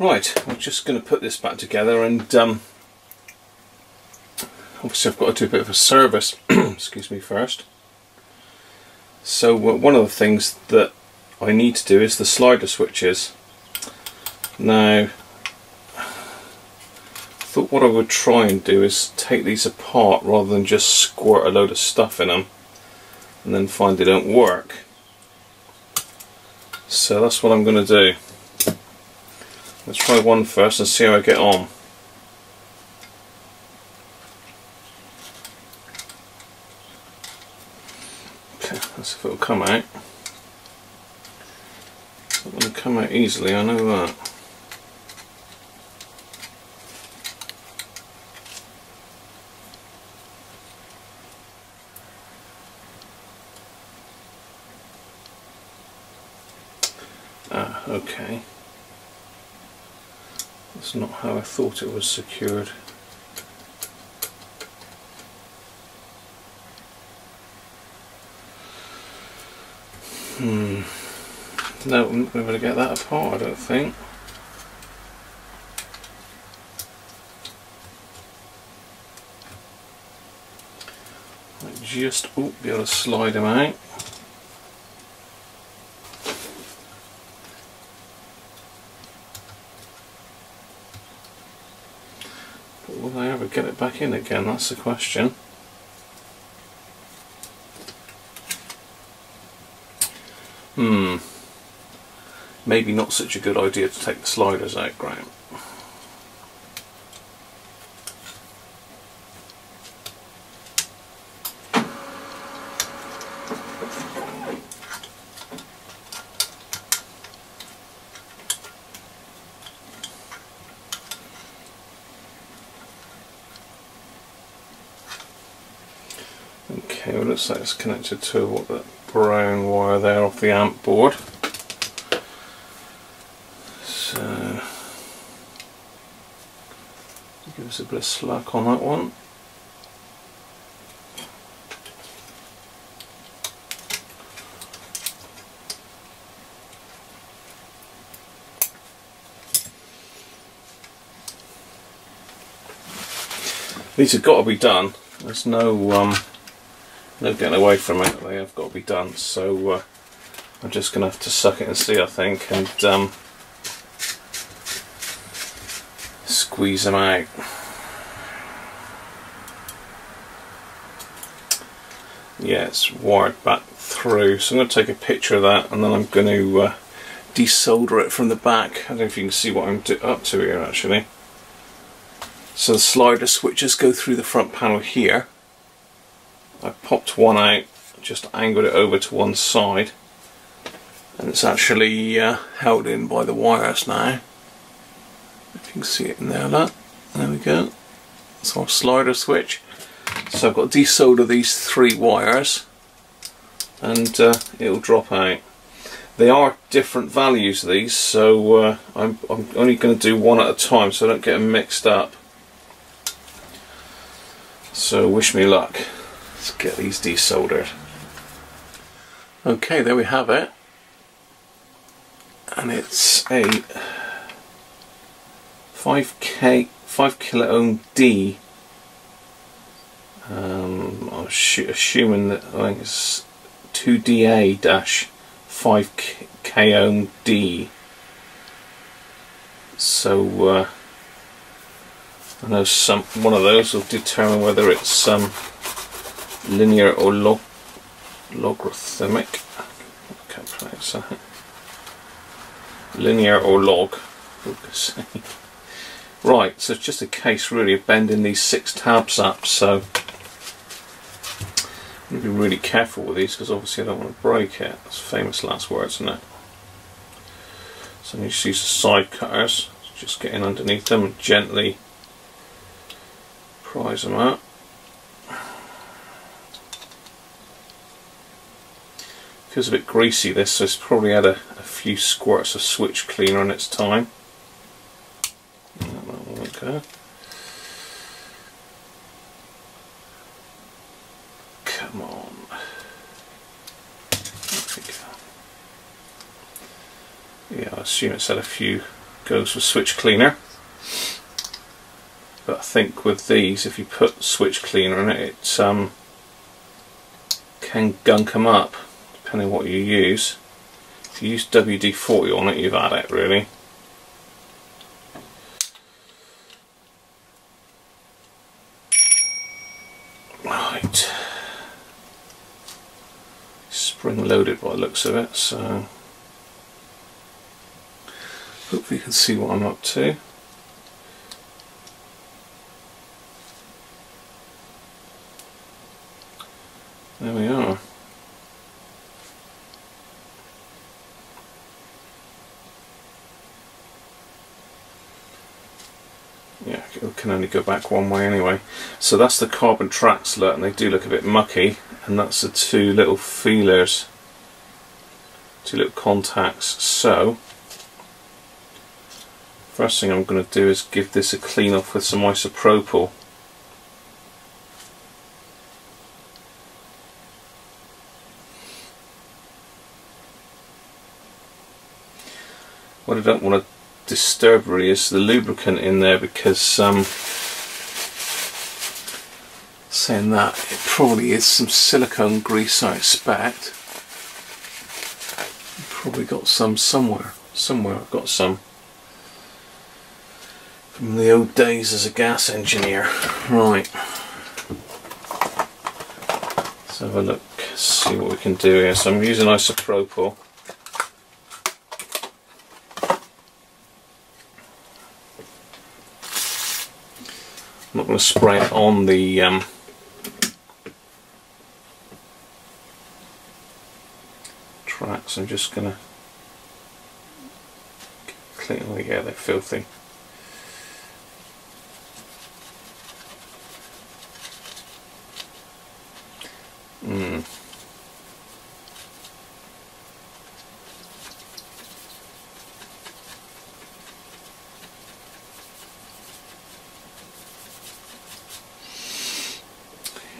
Right, I'm just going to put this back together, and obviously I've got to do a bit of a service excuse me, first. So one of the things that I need to do is the slider switches. Now, I thought what I would try and do is take these apart rather than just squirt a load of stuff in them and then find they don't work. So that's what I'm going to do. Let's try one first and see how I get on. Okay, let's see if it'll come out. It's not going to come out easily, I know that. Ah, okay. That's not how I thought it was secured. No, I'm not going to be able to get that apart, I don't think. I just be able to slide them out. But will I ever get it back in again? That's the question. Maybe not such a good idea to take the sliders out, Graham. Okay, well, looks like it's connected to what, that brown wire there off the amp board. So give us a bit of slack on that one. These have got to be done. There's no getting away from it. They have got to be done. So I'm just going to have to suck it and see, I think, and squeeze them out. Yeah, it's wired back through. So I'm going to take a picture of that, and then I'm going to desolder it from the back. I don't know if you can see what I'm up to here, actually. So the slider switches go through the front panel here. I popped one out, just angled it over to one side, and it's actually held in by the wires now. If you can see it in there, look. There we go. That's our slider switch. So I've got to desolder these three wires, and it'll drop out. They are different values, these, so I'm only going to do one at a time so I don't get them mixed up. So wish me luck. Let's get these desoldered. Okay, there we have it. And it's a 5 kilo ohm D. I'm assuming that I think it's 2DA-5 ohm D. So I know one of those will determine whether it's linear or logarithmic. I can't pronounce that. Linear or log. Right, so it's just a case really of bending these 6 tabs up, so I'm going to be really careful with these because obviously I don't want to break it. That's famous last words, isn't it? So I need to use the side cutters, just get in underneath them and gently prise them out. Feels a bit greasy, this, so it's probably had a few squirts of switch cleaner in its time. That won't go. Come on. There we go. Yeah, I assume it's had a few goes with switch cleaner. But I think with these, if you put switch cleaner in it, it can gunk them up, depending on what you use. If you use WD-40 on it, you've had it really. Right. Spring loaded by the looks of it, so hopefully you can see what I'm up to. There we are. Yeah, it can only go back one way anyway. So that's the carbon tracks lot, and they do look a bit mucky, and that's the two little feelers, two little contacts. So first thing I'm going to do is give this a clean off with some isopropyl. What I don't want to disturb really is the lubricant in there, because saying that, it probably is some silicone grease, I expect. Probably got some somewhere. I've got some from the old days as a gas engineer. Right, let's have a look, see what we can do here. So I'm using isopropyl. I'm not going to spray it on the tracks. I'm just going to clean them. Yeah, they're filthy.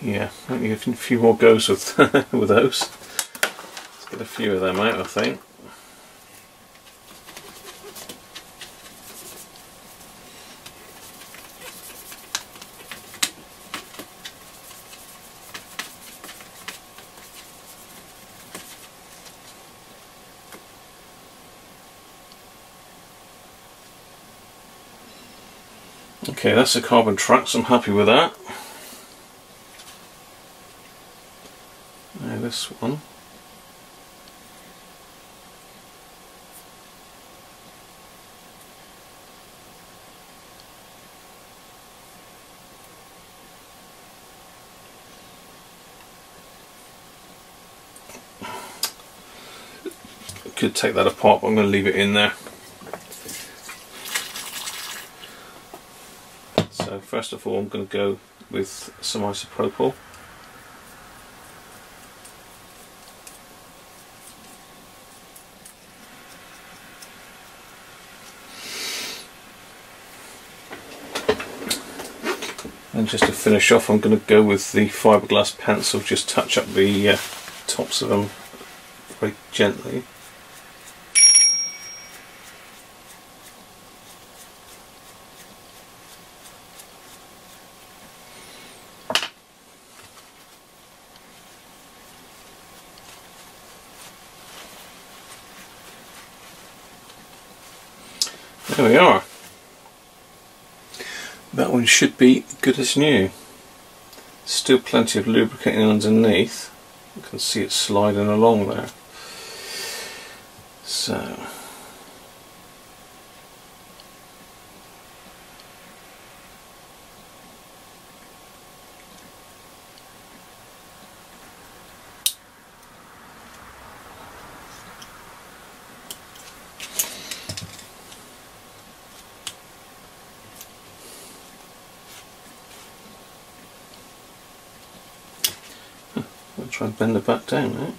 Yeah, I think a few more goes with with those. Let's get a few of them out, I think. Okay, that's the carbon tracks. I'm happy with that. Now this one. I could take that apart, but I'm going to leave it in there. So first of all, I'm going to go with some isopropyl. And just to finish off, I'm going to go with the fiberglass pencil, just touch up the tops of them very gently. There we are. That one should be good as new. Still plenty of lubricant underneath. You can see it sliding along there. So I'll try and bend it back down now.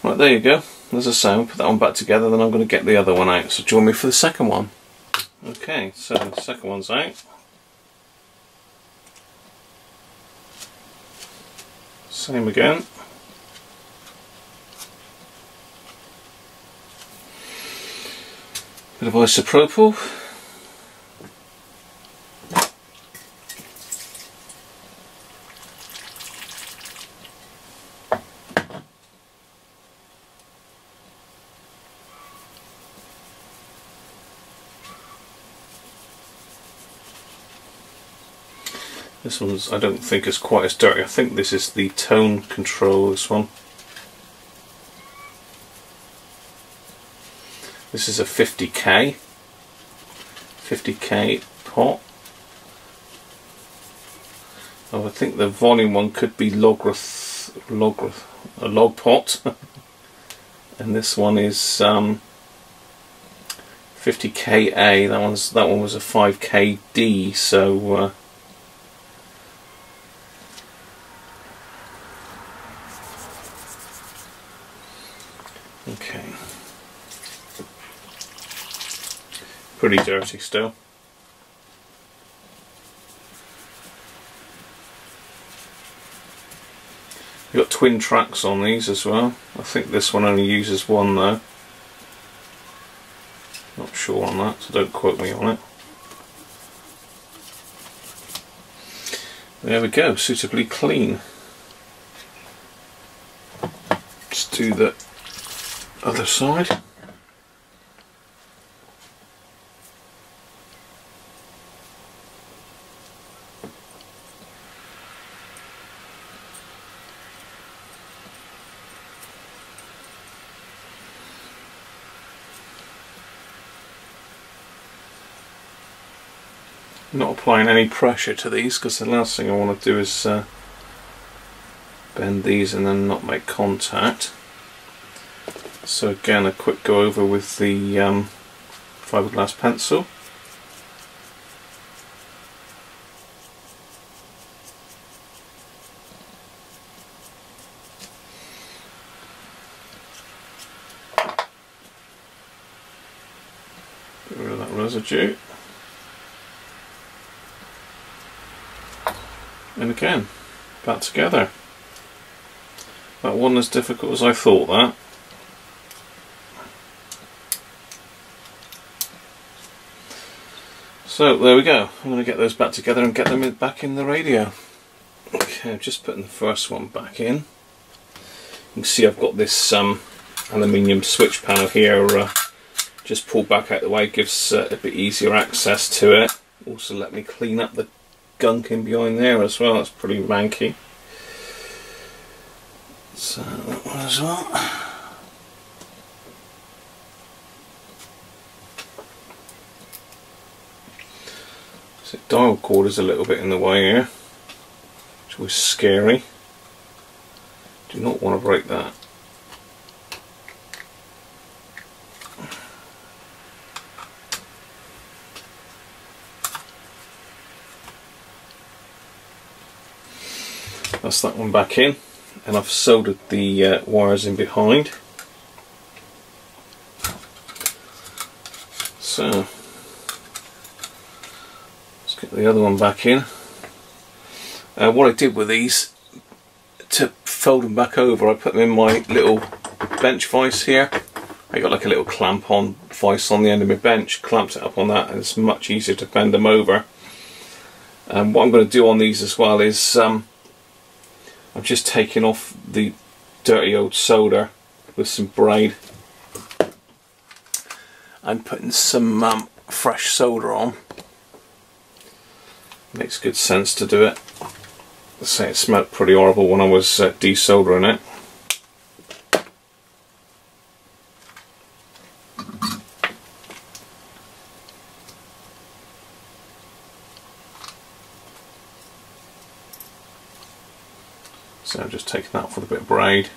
Right, there you go. There's a sound. Put that one back together, then I'm going to get the other one out. So join me for the second one. Okay, so the second one's out. Same again. Bit of isopropyl. This one's, I don't think is quite as dirty. I think this is the tone control, this one. This is a 50k pot. Oh, I think the volume one could be a log pot. And this one is 50ka. That one was a 5kd, so okay. Pretty dirty still. You've got twin tracks on these as well. I think this one only uses one though. Not sure on that, so don't quote me on it. There we go, suitably clean. Let's do the other side. Not applying any pressure to these because the last thing I want to do is bend these and then not make contact. So again, a quick go over with the fiberglass pencil. Get rid of that residue. And again, back together. That wasn't as difficult as I thought that. So there we go. I'm going to get those back together and get them back in the radio. Okay, I'm just putting the first one back in. You can see I've got this aluminium switch panel here just pulled back out the way. It gives a bit easier access to it. Also let me clean up the gunk in behind there as well. That's pretty manky. So that one as well. So dial cord is a little bit in the way here, which was scary. Do not want to break that. That's that one back in, and I've soldered the wires in behind. So let's get the other one back in. What I did with these, to fold them back over, I put them in my little bench vise here. I got like a little clamp on vise on the end of my bench, clamped it up on that, and it's much easier to bend them over. What I'm going to do on these as well is I'm just taking off the dirty old solder with some braid and putting some fresh solder on. Makes good sense to do it. I say it smelled pretty horrible when I was desoldering it. So I'm just taking that off with a bit of braid.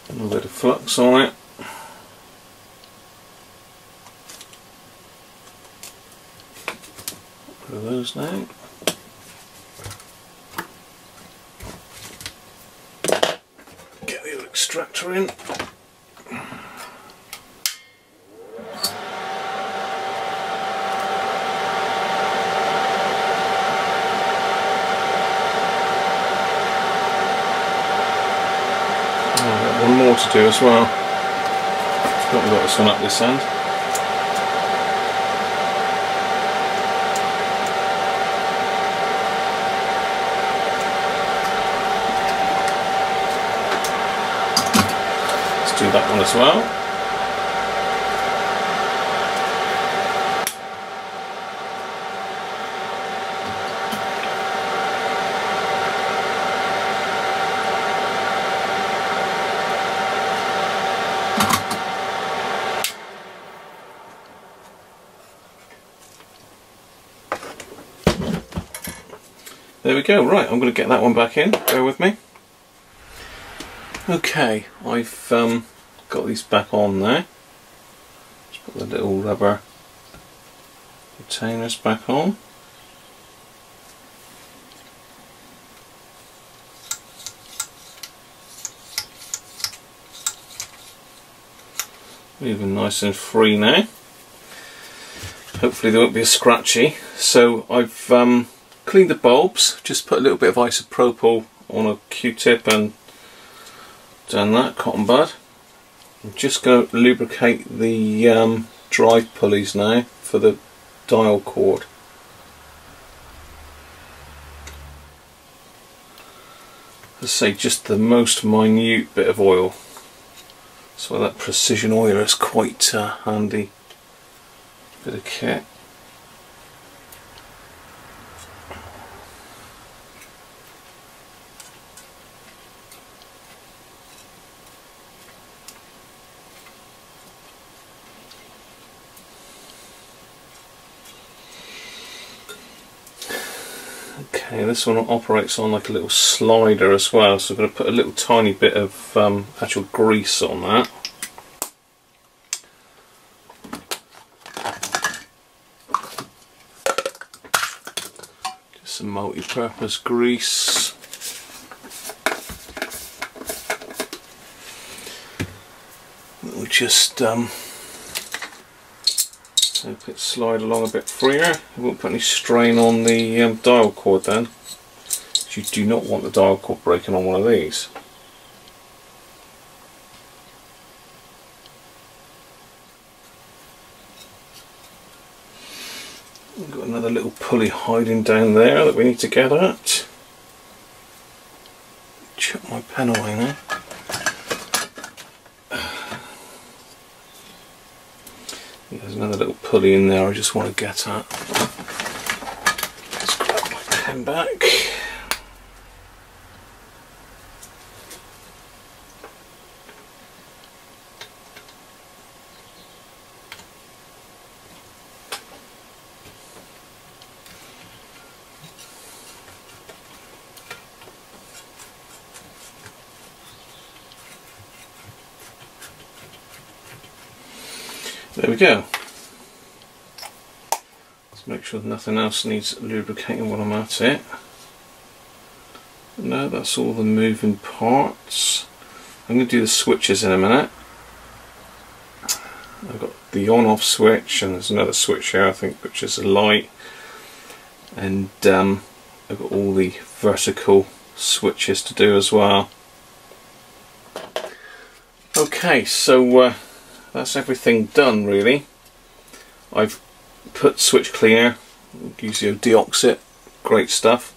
A little bit of flux on it. Put those now. extractor in. One more to do as well. Forgot we got this one up this end. Let's do that one as well. There we go. Right, I'm going to get that one back in. Bear with me. Okay, I've got these back on now. Just put the little rubber retainers back on. Moving nice and free now. Hopefully they won't be as scratchy. So I've cleaned the bulbs, just put a little bit of isopropyl on a Q-tip and done that, cotton bud. I'm just going to lubricate the drive pulleys now for the dial cord. Let's say just the most minute bit of oil. So that precision oiler is quite handy bit of kit. Okay, this one operates on like a little slider as well, so I'm going to put a little tiny bit of actual grease on that. Just some multi-purpose grease. We'll just hope it slide along a bit freer. It won't put any strain on the dial cord then. You do not want the dial cord breaking on one of these. We've got another little pulley hiding down there that we need to get at. Chuck my pen away now. There's another little pulley in there I just want to get at. Let's grab my pen back. There we go. Let's make sure nothing else needs lubricating while I'm at it. No, that's all the moving parts. I'm going to do the switches in a minute. I've got the on-off switch, and there's another switch here I think which is a light, and I've got all the vertical switches to do as well. Okay, so that's everything done really. I've put switch cleaner, Gusio deoxit, great stuff.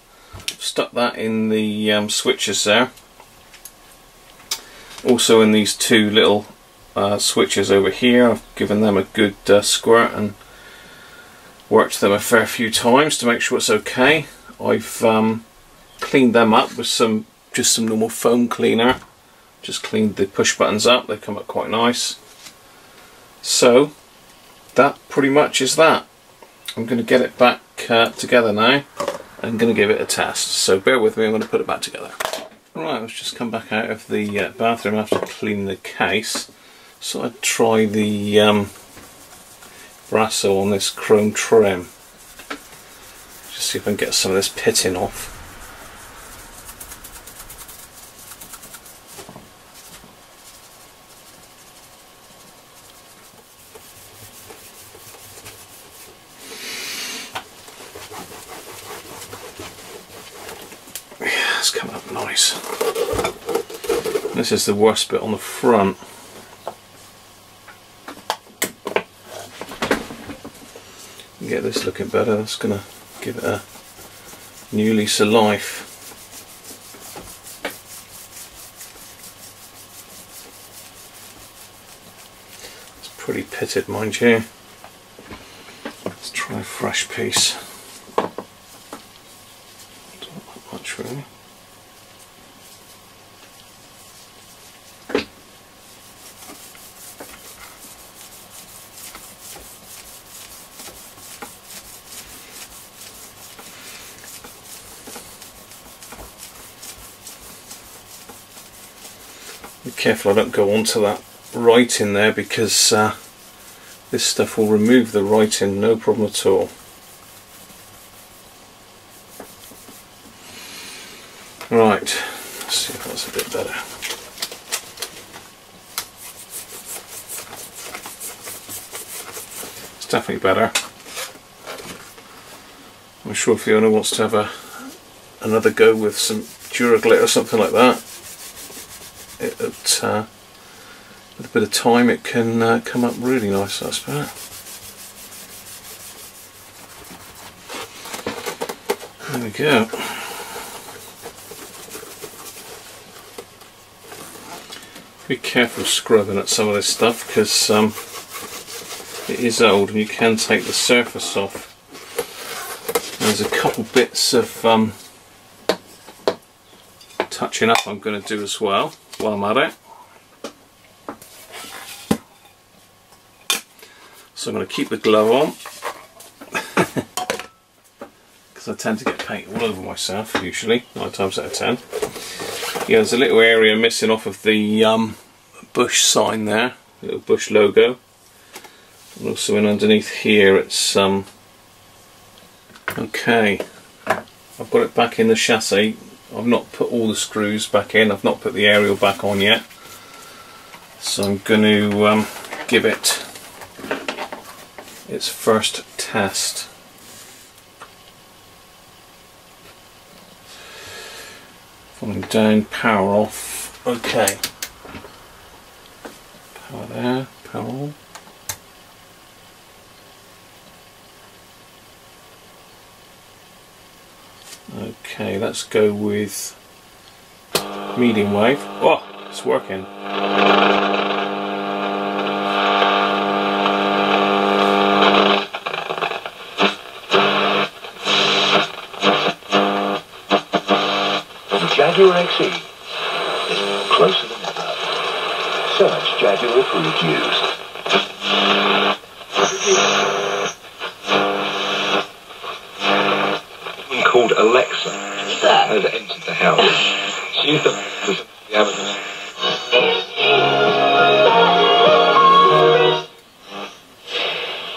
Stuck that in the switches there. Also in these two little switches over here, I've given them a good squirt and worked them a fair few times to make sure it's okay. I've cleaned them up with just some normal foam cleaner. Just cleaned the push buttons up, they come up quite nice. So that pretty much is that. I'm going to get it back together now. I'm going to give it a test, so bear with me, I'm going to put it back together. Right, let's just come back out of the bathroom after cleaning the case. So I'd try the Brasso on this chrome trim. Just see if I can get some of this pitting off. nice. This is the worst bit on the front. Get this looking better. That's going to give it a new lease of life. It's pretty pitted, mind you. Let's try a fresh piece. Not that much really. Be careful I don't go onto that writing there, because this stuff will remove the writing, no problem at all. Right, let's see if that's a bit better. It's definitely better. I'm sure Fiona wants to have another go with some Duraglit or something like that. With a bit of time it can come up really nice, I suppose. There we go. Be careful scrubbing at some of this stuff, because it is old and you can take the surface off. There's a couple bits of touching up I'm going to do as well while I'm at it. So I'm going to keep the glove on, because I tend to get paint all over myself usually, 9 times out of 10. Yeah, there's a little area missing off of the Bush sign there, little Bush logo, and also in underneath here it's okay. I've got it back in the chassis. I've not put all the screws back in, I've not put the aerial back on yet, so I'm going to give it its first test. Falling down, power off, okay. Power there, power on. Okay, let's go with medium wave. Oh, it's working. Jaguar XE is closer than ever. Search Jaguar approved used. Called Alexa has entered the house. She was the Amazon.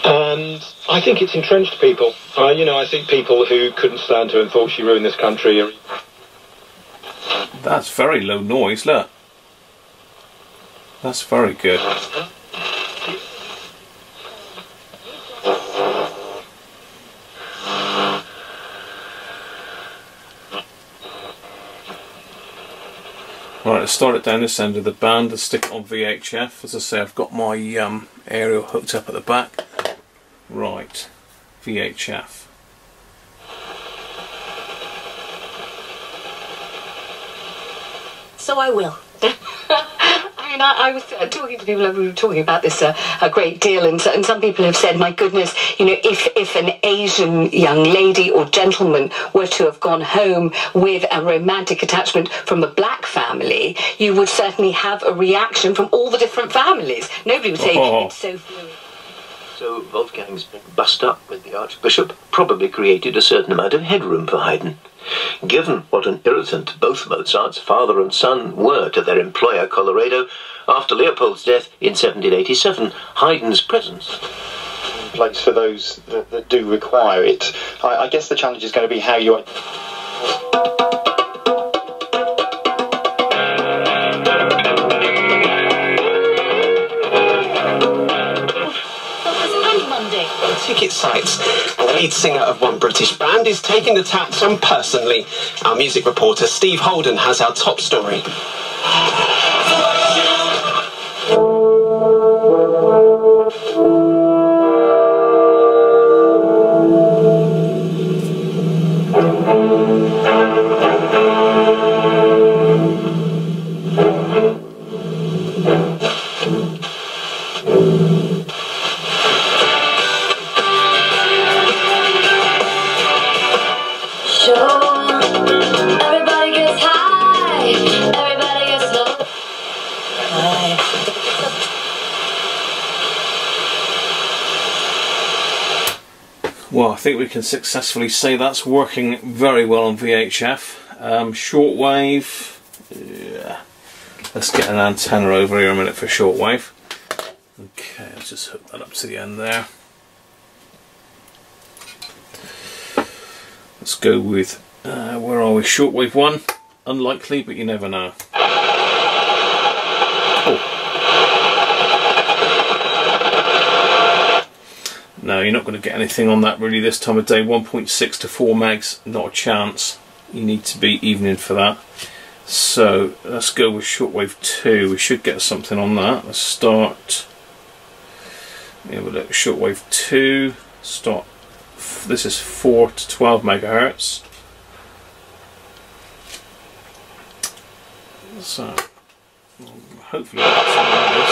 And I think it's entrenched people. You know, I think people who couldn't stand her and thought she ruined this country are... That's very low noise, look. That's very good. Right, let's start it down this end of the band and stick it on VHF. As I say, I've got my aerial hooked up at the back. Right, VHF. So I will. I mean, I was talking to people, we were talking about this a great deal, and some people have said, my goodness, you know, if an Asian young lady or gentleman were to have gone home with a romantic attachment from a black family, you would certainly have a reaction from all the different families. Nobody would say, it's so fluid. So Wolfgang's bust up with the Archbishop probably created a certain amount of headroom for Haydn. Given what an irritant both Mozart's father and son were to their employer Colorado, after Leopold's death in 1787, Haydn's presence in place for those that do require it. I guess the challenge is going to be how you... Ticket sites. lead singer of one British band, is taking the tax on personally. Our music reporter Steve Holden has our top story. Well, I think we can successfully say that's working very well on VHF. Shortwave, yeah. Let's get an antenna over here a minute for shortwave. Okay, let's just hook that up to the end there. Let's go with, where are we? Shortwave 1. Unlikely, but you never know. Oh. No, you're not going to get anything on that really this time of day. 1.6 to 4 megs, not a chance. You need to be evening for that. So let's go with shortwave 2. We should get something on that. Let's start. Let me have a look. Shortwave 2. Start. This is 4 to 12 megahertz. So hopefully that's something like this.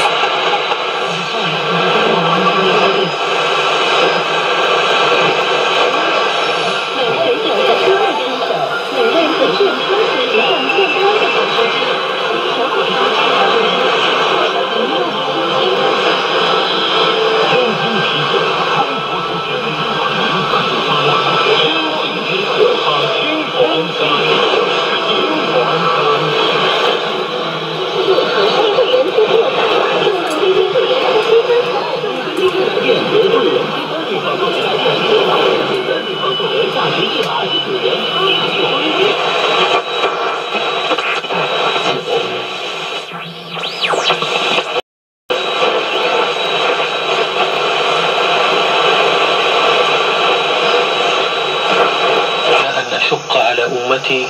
أشق على أمتي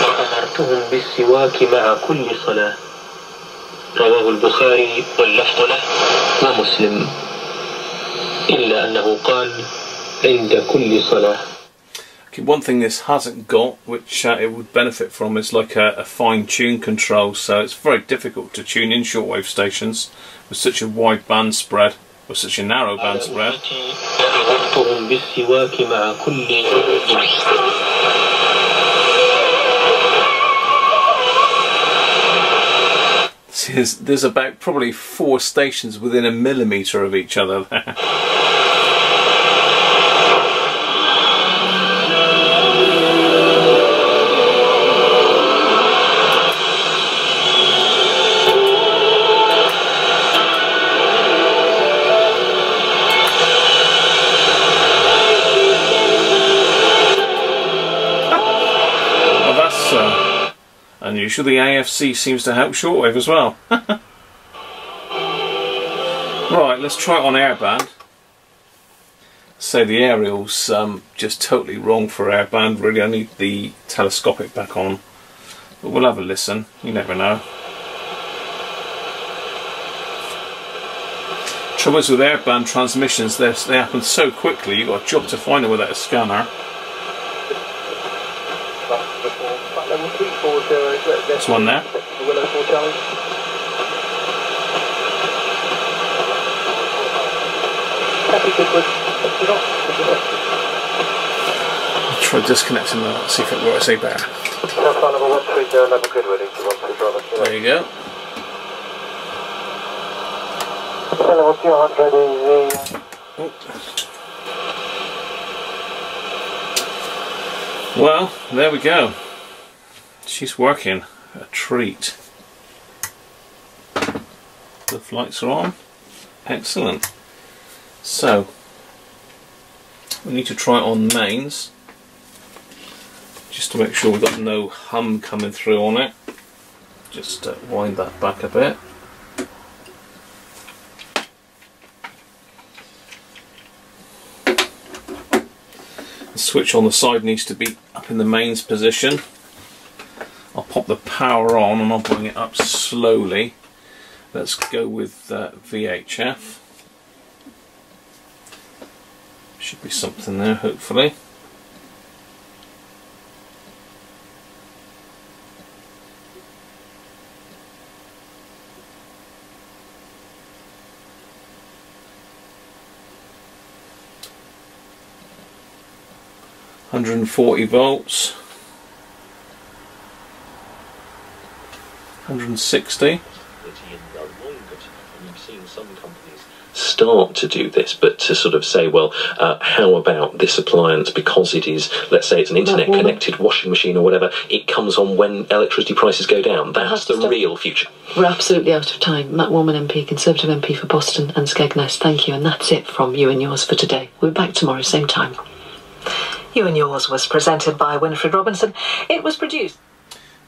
وأمرتهم بالسواك مع كل صلاة. رواه البخاري واللفظ له ومسلم إلا أنه قال عند كل صلاة. Okay, one thing this hasn't got, which it would benefit from, is like a fine tune control. So it's very difficult to tune in shortwave stations with such a wide band spread, or such a narrow band spread. See, there's about probably 4 stations within a millimetre of each other there. Unusual. The AFC seems to help shortwave as well. Right, let's try it on airband. So the aerial's just totally wrong for airband. Really, I need the telescopic back on. But we'll have a listen. You never know. Trouble is with airband transmissions, they happen so quickly. You've got a job to find them without a scanner. There's one there. I'll try disconnecting that, see if it works any better. There you go. Well, there we go. She's working. A treat. The flights are on. Excellent. So we need to try it on mains just to make sure we've got no hum coming through on it. Just wind that back a bit. switch on the side needs to be up in the mains position. I'll pop the power on and I'll bring it up slowly. Let's go with VHF. Should be something there, hopefully. $140 volts, 160. You've seen some companies start to do this, but to sort of say, well, how about this appliance, because it is, let's say it's an internet connected washing machine or whatever, it comes on when electricity prices go down. That's the real future. We're absolutely out of time. Matt Warman MP, Conservative MP for Boston and Skegness, thank you. And that's it from You and Yours for today. We'll be back tomorrow, same time. You and Yours was presented by Winifred Robinson. It was produced.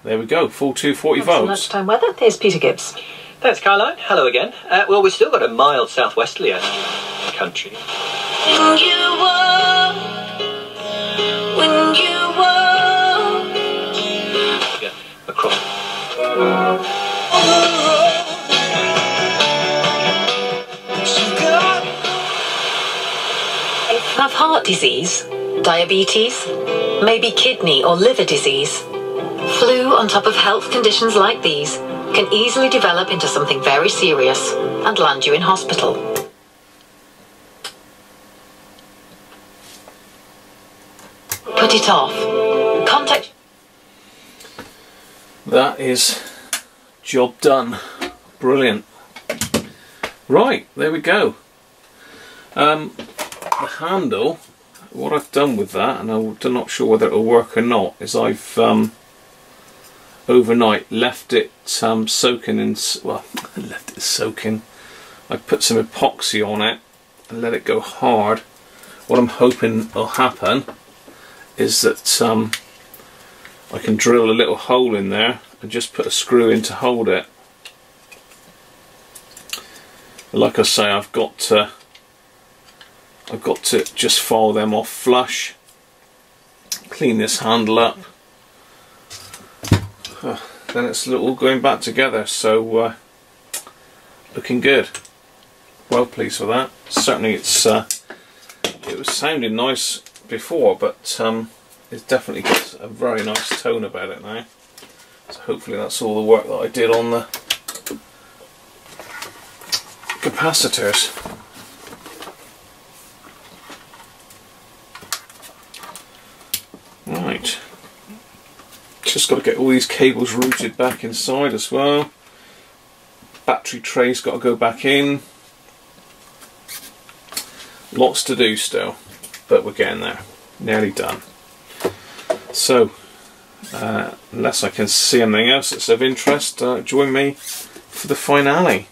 There we go, full 240 volts. Lunchtime weather. Here's Peter Gibbs. Thanks, Caroline. Hello again. Well, we've still got a mild southwesterly country. When you walk, Yeah, across. Have heart disease, diabetes, maybe kidney or liver disease. Flu on top of health conditions like these can easily develop into something very serious and land you in hospital. Put it off. Contact. That is job done. Brilliant. Right, there we go. The handle, what I've done with that, and I'm not sure whether it'll work or not, is I've overnight left it soaking in, well, left it soaking. I put some epoxy on it and let it go hard. What I'm hoping will happen is that I can drill a little hole in there and just put a screw in to hold it. Like I say, I've got to just file them off flush, clean this handle up, then it's all going back together, so looking good. Well pleased with that. Certainly it was sounding nice before, but it definitely gets a very nice tone about it now. So hopefully that's all the work that I did on the capacitors. Right, just got to get all these cables routed back inside as well. Battery tray's got to go back in. Lots to do still, but we're getting there. Nearly done. So, unless I can see anything else that's of interest, join me for the finale.